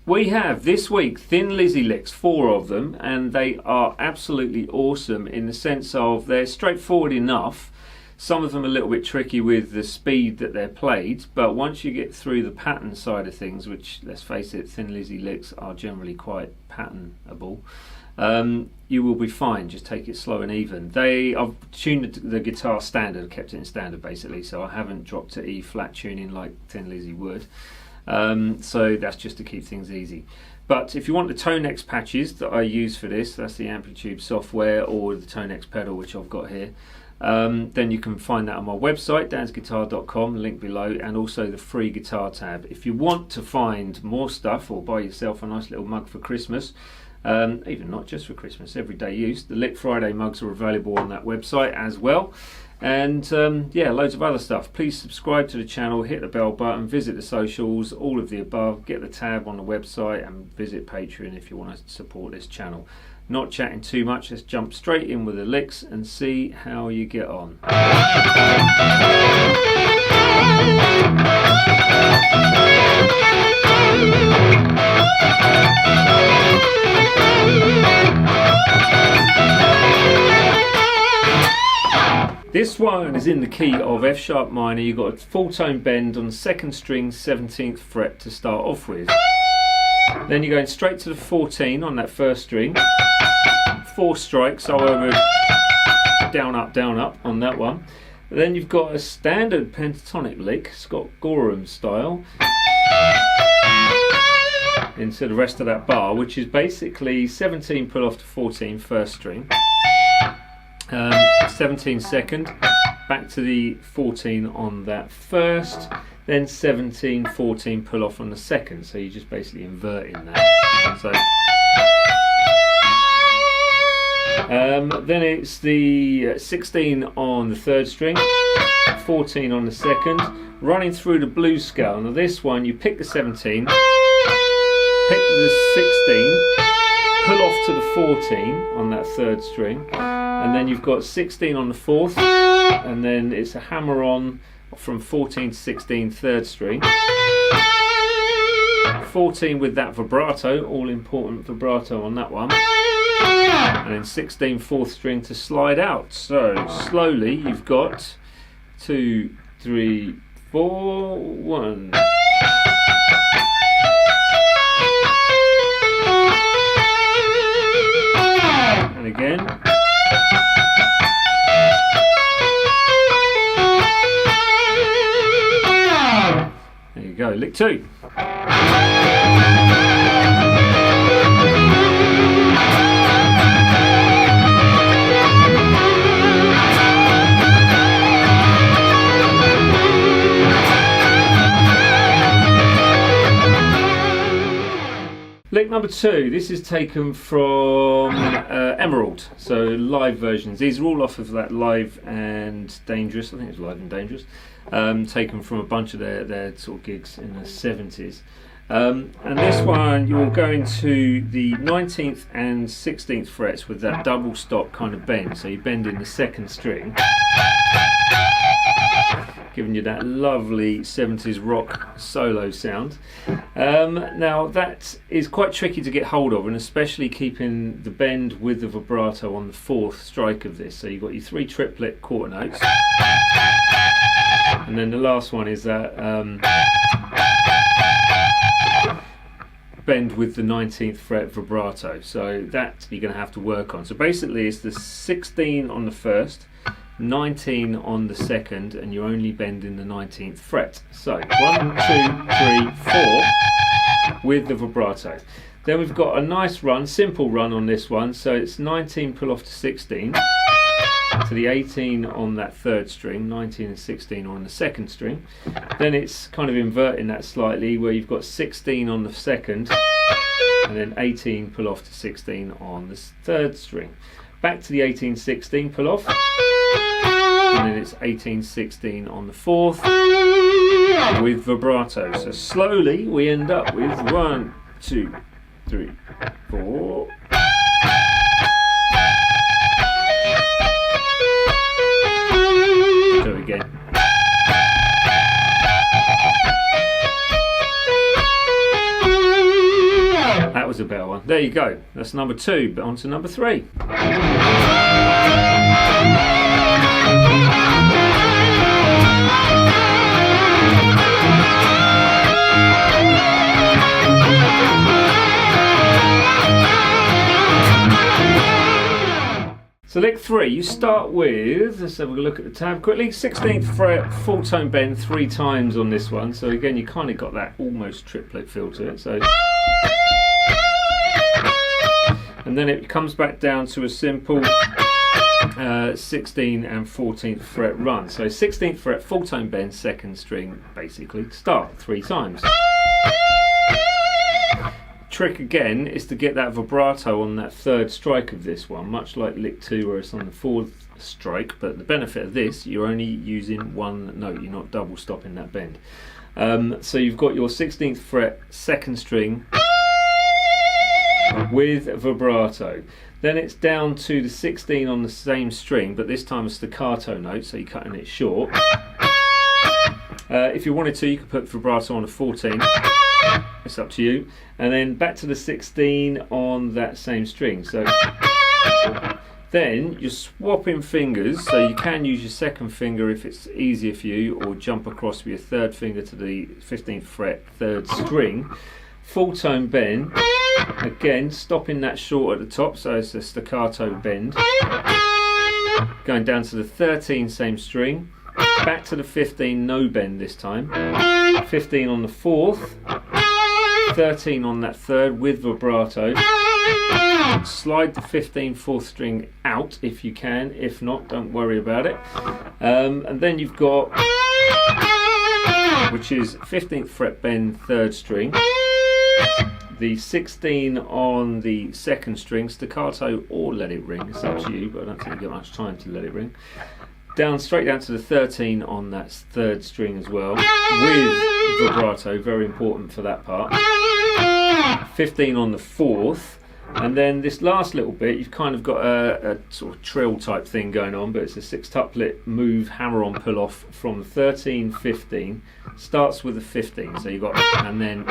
We have this week Thin Lizzy licks, 4 of them, and they are absolutely awesome in the sense of they're straightforward enough. Some of them a little bit tricky with the speed that they're played, but once you get through the pattern side of things, which, let's face it, Thin Lizzy licks are generally quite patternable, you will be fine. Just take it slow and even. I've tuned the guitar standard, kept it in standard basically, so I haven't dropped to E flat tuning like Thin Lizzy would. So that's just to keep things easy. But if you want the Tonex patches that I use for this, that's the Amplitude software or the Tonex pedal which I've got here, then you can find that on my website, dansguitar.com, link below, and also the free guitar tab. If you want to find more stuff or buy yourself a nice little mug for Christmas, even not just for Christmas, everyday use, the Lick Friday mugs are available on that website as well. And yeah, loads of other stuff. Please subscribe to the channel, hit the bell button, visit the socials, all of the above, get the tab on the website, and visit Patreon if you want to support this channel. Not chatting too much, let's jump straight in with the licks and see how you get on. This one is in the key of F sharp minor. You've got a full tone bend on the 2nd string, 17th fret to start off with. Then you're going straight to the 14 on that 1st string. 4 strikes, however, down up on that one. Then you've got a standard pentatonic lick, Scott Gorham style, into the rest of that bar, which is basically 17 pull off to 14 1st string, 17 2nd, back to the 14 on that 1st, then 17 14 pull off on the 2nd. So you're just basically inverting that. So then it's the 16 on the 3rd string, 14 on the 2nd, running through the blues scale. Now this one, you pick the 17, pick the 16, pull off to the 14 on that 3rd string, and then you've got 16 on the 4th, and then it's a hammer on from 14 to 16 3rd string, 14 with that vibrato, all important vibrato on that one, and then 16 4th string to slide out. So slowly you've got 2 3 4 1. And again. There you go, lick 2. Lick number 2, this is taken from Emerald, so live versions. These are all off of that Live and Dangerous, I think it's Live and Dangerous, taken from a bunch of their sort of gigs in the 70s. And this one, you're going to the 19th and 16th frets with that double stop kind of bend, so you bend in the 2nd string, giving you that lovely 70s rock solo sound. Now that is quite tricky to get hold of, and especially keeping the bend with the vibrato on the 4th strike of this. So you've got your 3 triplet quarter notes, and then the last one is that bend with the 19th fret vibrato. So that you're going to have to work on. So basically it's the 16 on the 1st, 19 on the 2nd, and you're only bending the 19th fret. So 1 2 3 4 with the vibrato. Then we've got a nice run, simple run on this one. So it's 19 pull off to 16 to the 18 on that 3rd string, 19 and 16 on the 2nd string. Then it's kind of inverting that slightly, where you've got 16 on the 2nd and then 18 pull off to 16 on the 3rd string. Back to the 18 16 pull off, and then it's 18 16 on the 4th with vibrato. So slowly we end up with 1 2 3 4. So again. was a better one. There you go. That's number 2, but on to number 3. So lick 3, you start with, let's have a look at the tab quickly, 16th fret, full tone bend 3 times on this one. So again, you kind of got that almost triplet feel to it. So, and then it comes back down to a simple 16 and 14th fret run. So 16th fret, full tone bend, 2nd string, basically start 3 times. Trick again is to get that vibrato on that 3rd strike of this one, much like lick 2 where it's on the 4th strike, but the benefit of this, you're only using 1 note, you're not double stopping that bend. So you've got your 16th fret 2nd string with vibrato. Then it's down to the 16 on the same string, but this time a staccato note, so you're cutting it short. If you wanted to, you could put vibrato on a 14. It's up to you. And then back to the 16 on that same string. So then you're swapping fingers, so you can use your 2nd finger if it's easier for you, or jump across with your 3rd finger to the 15th fret 3rd string. Full tone bend, again stopping that short at the top, so it's a staccato bend. Going down to the 13 same string, back to the 15 no bend this time. 15 on the 4th, 13 on that 3rd with vibrato. Slide the 15 4th string out if you can, if not, don't worry about it. And then you've got, which is 15th fret bend 3rd string, the 16 on the 2nd string, staccato or let it ring, it's up to you, but I don't think you get much time to let it ring. Straight down to the 13 on that 3rd string as well, with vibrato, very important for that part. 15 on the 4th, and then this last little bit, you've kind of got a sort of trill type thing going on, but it's a 6-tuplet move, hammer on, pull off from 13, 15, starts with a 15, so you've got, and then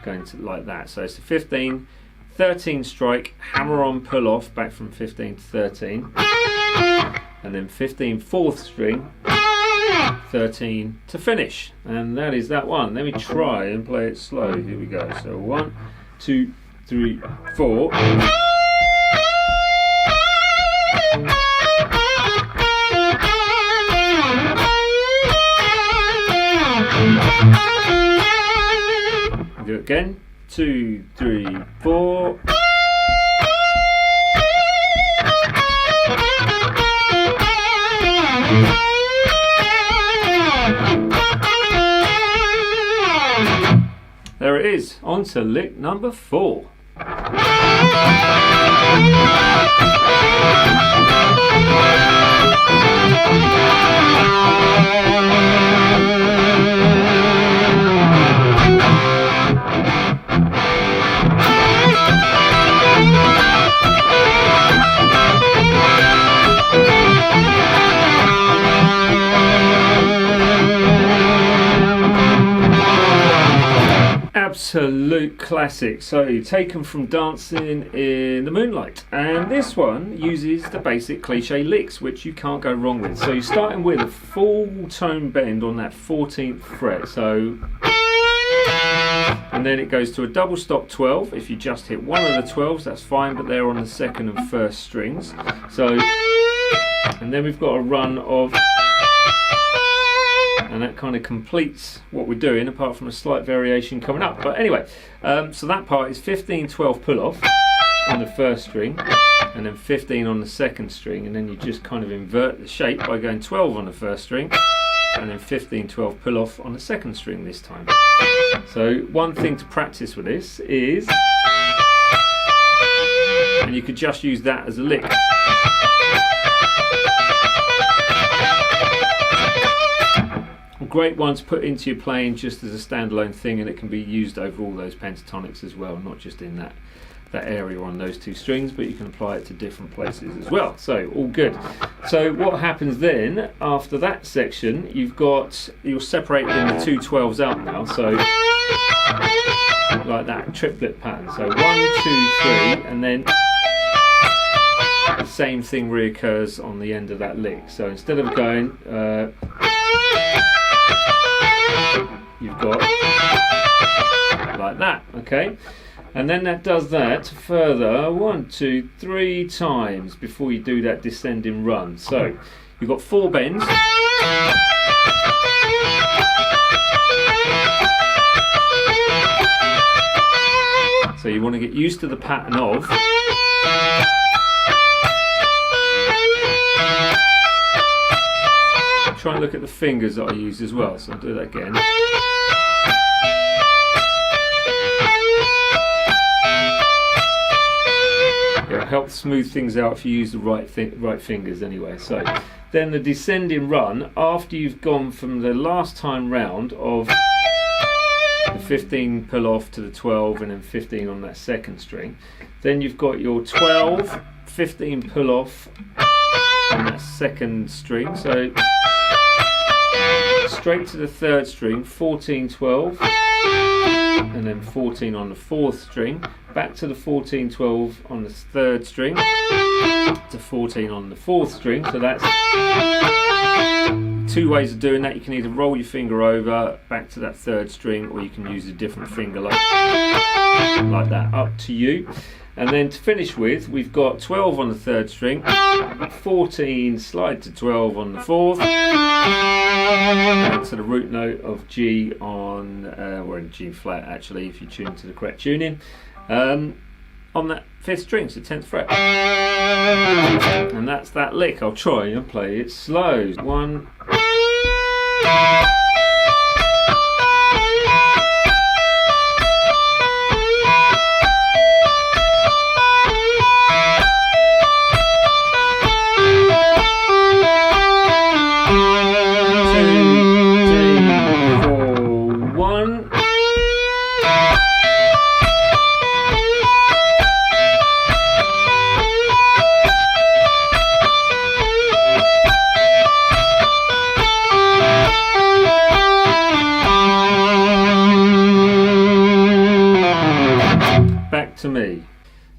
going to like that, so it's a 15, 13 strike, hammer on, pull off, back from 15 to 13, and then 15 4th string, 13 to finish, and that is that one. Let me try and play it slow. Here we go. So 1, 2, 3, 4. Do it again. 2, 3, 4. There it is, on to lick number 4. Absolute classic. So taken from dancing in the Moonlight, and this one uses the basic cliche licks, which you can't go wrong with. So you're starting with a full tone bend on that 14th fret, so, and then it goes to a double stop 12. If you just hit one of the 12s, that's fine, but they're on the 2nd and 1st strings. So, and then we've got a run of, and that kind of completes what we're doing, apart from a slight variation coming up. But anyway, so that part is 15 12 pull off on the 1st string, and then 15 on the 2nd string, and then you just kind of invert the shape by going 12 on the 1st string, and then 15 12 pull off on the 2nd string this time. So one thing to practice with this is, and you could just use that as a lick. Great one to put into your playing just as a standalone thing, and it can be used over all those pentatonics as well, not just in that area on those 2 strings, but you can apply it to different places as well. So all good. So what happens then after that section, you're separating the 2 12s out now, so like that, triplet pattern. So 1, 2, 3, and then the same thing reoccurs on the end of that lick. So instead of going, you've got like that, okay? And then that does that further 1, 2, 3 times before you do that descending run. So you've got 4 bends. So you want to get used to the pattern of try and look at the fingers that I use as well. So I'll do that again. It'll help smooth things out if you use the right fingers anyway. So then the descending run, after you've gone from the last time round of the 15 pull off to the 12 and then 15 on that second string, then you've got your 12, 15 pull off on that second string, so straight to the third string, 14, 12, and then 14 on the fourth string, back to the 14, 12 on the third string, to 14 on the fourth string. So that's 2 ways of doing that. You can either roll your finger over back to that third string, or you can use a different finger like that, up to you. And then to finish with, we've got 12 on the third string, 14 slide to 12 on the fourth, to the root note of G on, we're in G flat actually if you tune to the correct tuning, on that 5th string, so 10th fret. And that's that lick. I'll try and play it slow. 1. To me.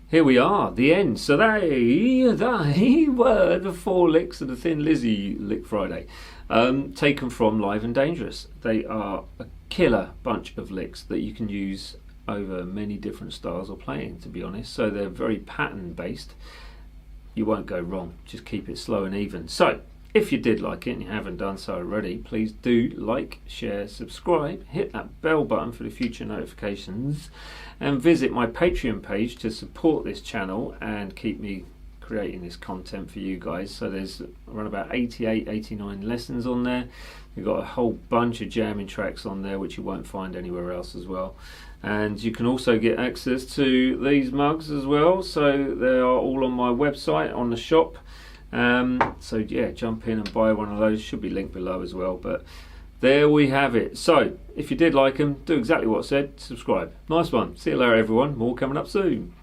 Here we are, the end. So they were the 4 licks of the Thin Lizzy Lick Friday, taken from Live and Dangerous. They are a killer bunch of licks that you can use over many different styles of playing, to be honest. So they're very pattern based. You won't go wrong, just keep it slow and even. So if you did like it and you haven't done so already, please do like, share, subscribe, hit that bell button for the future notifications, and visit my Patreon page to support this channel and keep me creating this content for you guys. So there's around about 88, 89 lessons on there. We've got a whole bunch of jamming tracks on there which you won't find anywhere else as well. And you can also get access to these mugs as well. So they are all on my website, on the shop. So yeah, jump in and buy one of those. Should be linked below as well. But there we have it. So if you did like them, do exactly what I said, subscribe. Nice one. See you later everyone. More coming up soon.